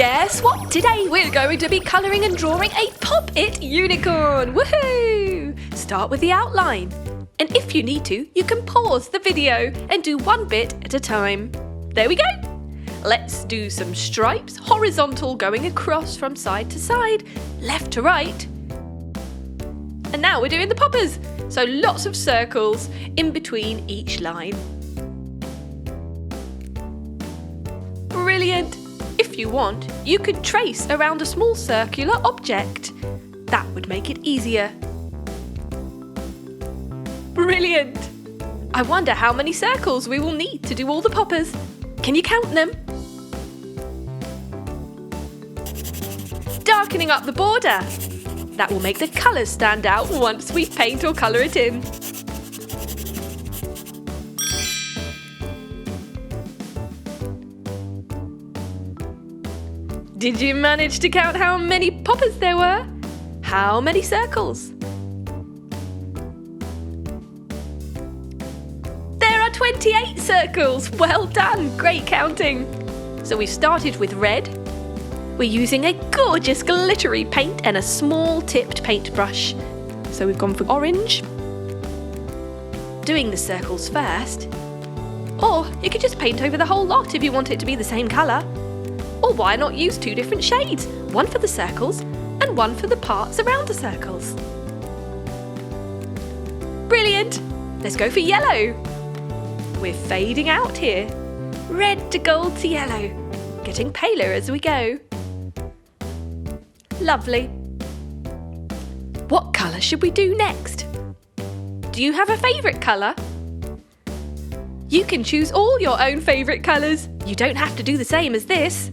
Guess what? Today we're going to be colouring and drawing a popit unicorn. Woohoo! Start with the outline. And if you need to, you can pause the video and do one bit at a time. There we go. Let's do some stripes, horizontal going across from side to side, left to right. And now we're doing the poppers. So lots of circles in between each line. Brilliant! If you want, you could trace around a small circular object. That would make it easier. Brilliant! I wonder how many circles we will need to do all the poppers. Can you count them? Darkening up the border. That will make the colours stand out once we paint or colour it in. Did you manage to count how many poppers there were? How many circles? There are 28 circles! Well done! Great counting! So we've started with red. We're using a gorgeous glittery paint and a small tipped paintbrush. So we've gone for orange. Doing the circles first. Or you could just paint over the whole lot if you want it to be the same colour. Or why not use two different shades? One for the circles and one for the parts around the circles. Brilliant! Let's go for yellow. We're fading out here. Red to gold to yellow. Getting paler as we go. Lovely. What colour should we do next? Do you have a favourite colour? You can choose all your own favourite colours. You don't have to do the same as this.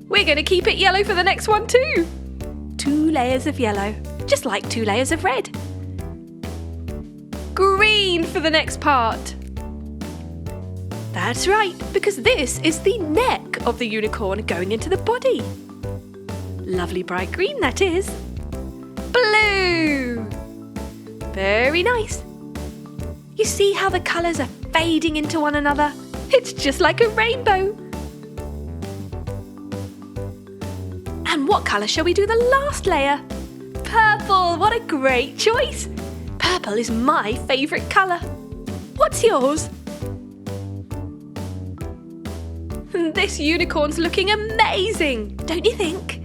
We're going to keep it yellow for the next one too. 2 layers of yellow, just like 2 layers of red. Green for the next part. That's right, because this is the neck of the unicorn going into the body. Lovely bright green that is. Blue. Very nice. You see how the colours are fading into one another? It's just like a rainbow. And what colour shall we do the last layer? Purple! What a great choice! Purple is my favourite colour. What's yours? This unicorn's looking amazing, don't you think?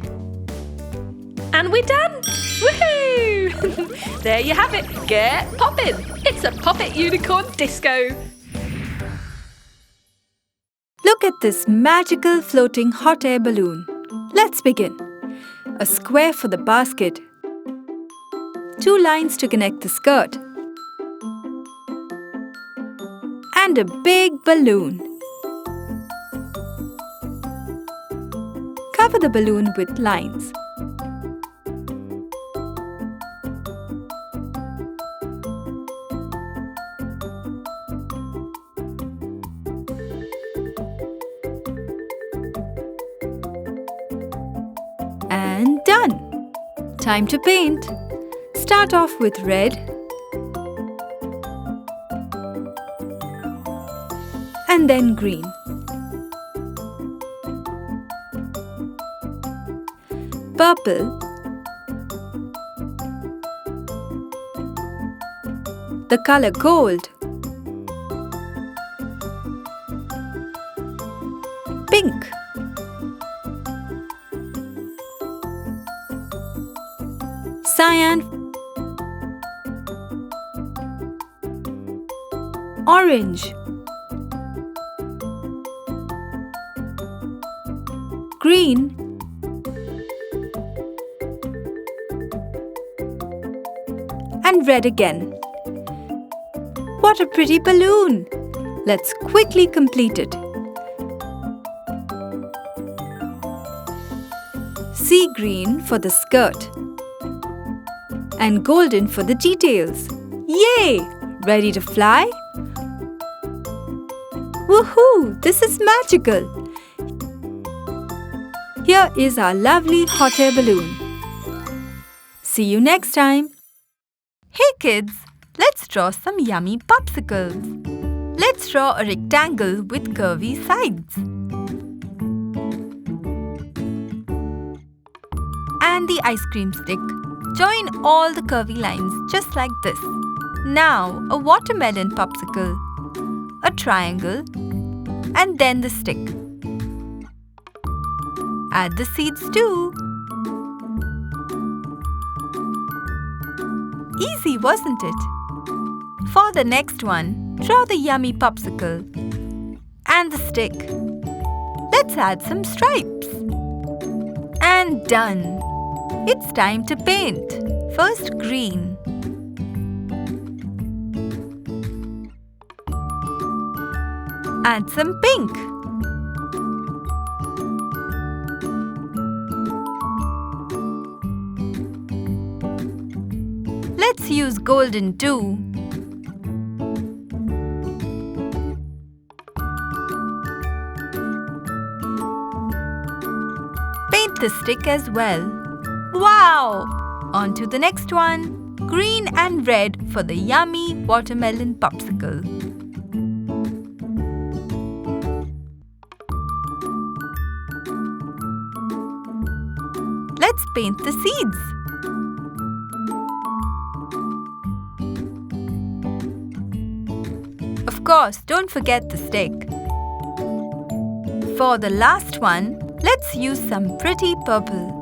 And we're done! Woohoo! There you have it. Get poppin'! It's a popit unicorn disco. Look at this magical floating hot air balloon. Let's begin. A square for the basket. 2 lines to connect the skirt. And a big balloon. Cover the balloon with lines. And done! Time to paint. Start off with red and then green. Purple, the color gold, pink, cyan, orange, green, and red again. What a pretty balloon! Let's quickly complete it. Sea green for the skirt and golden for the details. Yay! Ready to fly? Woohoo! This is magical! Here is our lovely hot air balloon. See you next time! Hey kids! Let's draw some yummy popsicles. Let's draw a rectangle with curvy sides. and the ice cream stick. Join all the curvy lines just like this. Now a watermelon popsicle, a triangle, and then the stick. Add the seeds too. Easy, wasn't it? For the next one, draw the yummy popsicle and the stick. Let's add some stripes. And done! It's time to paint. First green. Add some pink. Let's use golden too. Paint the stick as well. Wow! On to the next one. Green and red for the yummy watermelon popsicle. Let's paint the seeds. Of course, don't forget the stick. For the last one, let's use some pretty purple.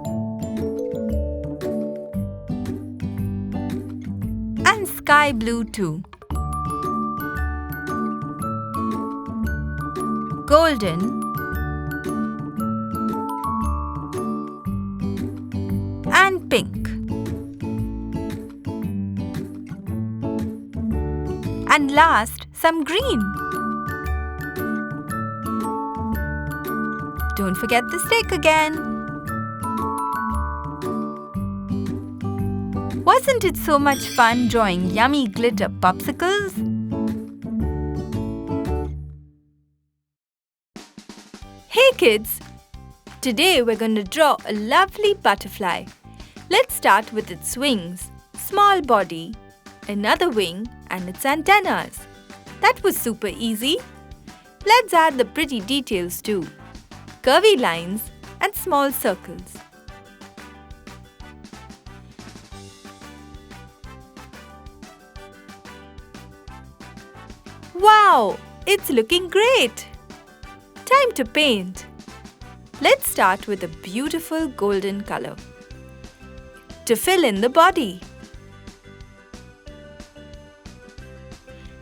And sky blue too. Golden. And pink. And last, some green. Don't forget the stick again. Wasn't it so much fun drawing yummy glitter popsicles? Hey kids! Today we're going to draw a lovely butterfly. Let's start with its wings, small body, another wing and its antennas. That was super easy. Let's add the pretty details too. Curvy lines and small circles. Wow! It's looking great! Time to paint. Let's start with a beautiful golden color to fill in the body.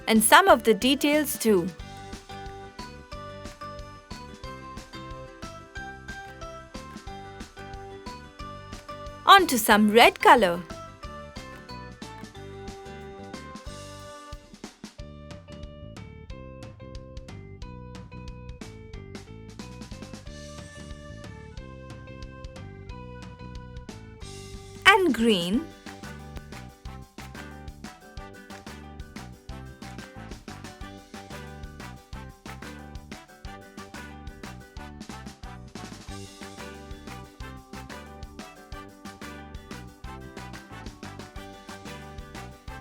And some of the details too. On to some red color. And green.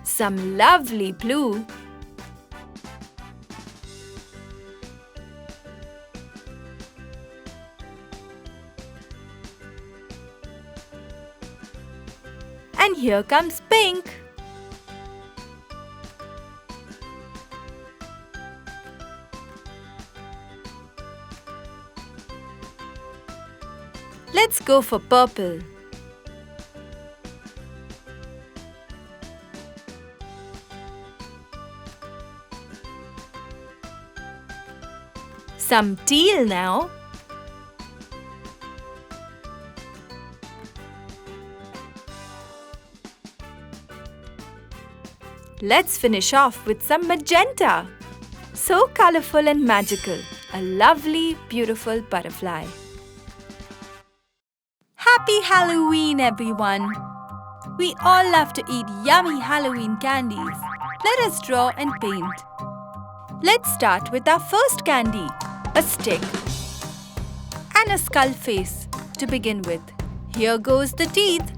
Some lovely blue. And here comes pink. Let's go for purple. Some teal now. Let's finish off with some magenta. So colorful and magical. A lovely, beautiful butterfly. Happy Halloween, everyone! We all love to eat yummy Halloween candies. Let us draw and paint. Let's start with our first candy, a stick and a skull face to begin with. Here goes the teeth,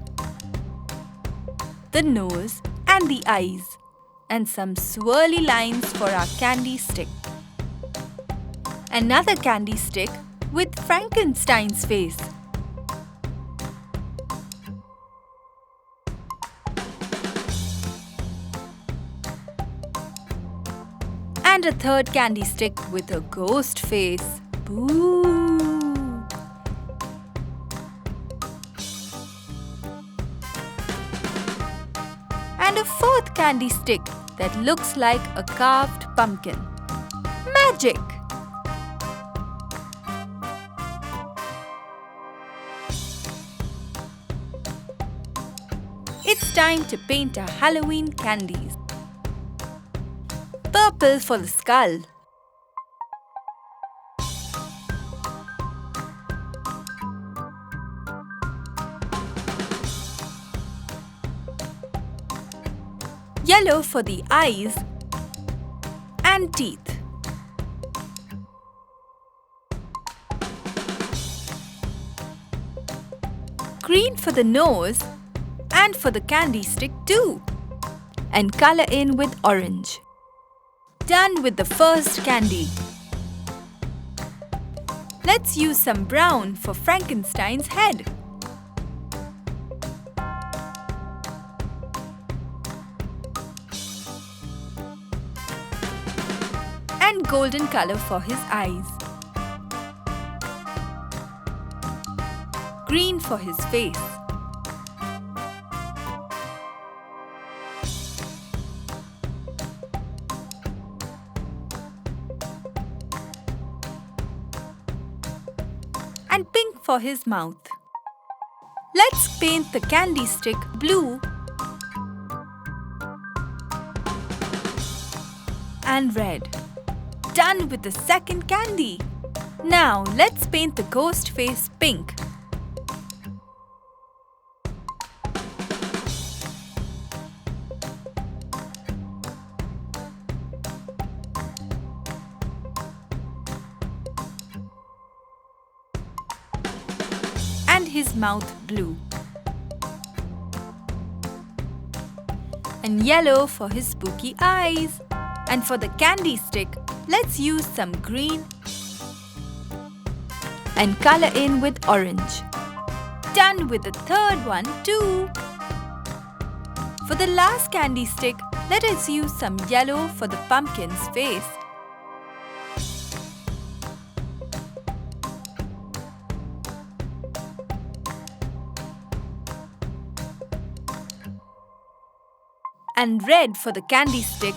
the nose and the eyes, and some swirly lines for our candy stick. Another candy stick with Frankenstein's face. And a third candy stick with a ghost face. Boo! And a fourth candy stick that looks like a carved pumpkin. Magic! It's time to paint our Halloween candies. Purple for the skull. Yellow for the eyes and teeth. Green for the nose and for the candy stick too. And color in with orange. Done with the first candy. Let's use some brown for Frankenstein's head. And golden color for his eyes. Green for his face. And pink for his mouth. Let's paint the candy stick blue and red. Done with the second candy. Now let's paint the ghost face pink. And his mouth blue. And yellow for his spooky eyes. And for the candy stick, let's use some green and color in with orange. Done with the third one too. For the last candy stick, let us use some yellow for the pumpkin's face. And red for the candy stick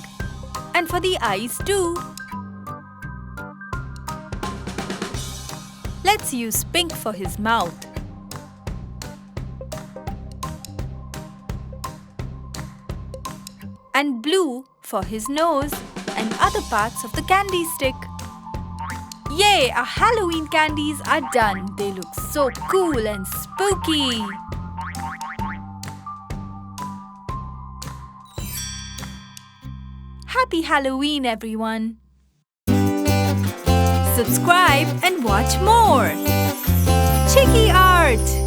and for the eyes too. Let's use pink for his mouth. And blue for his nose and other parts of the candy stick. Yay! Our Halloween candies are done. They look so cool and spooky. Happy Halloween, everyone! Subscribe and watch more! Cheeky art!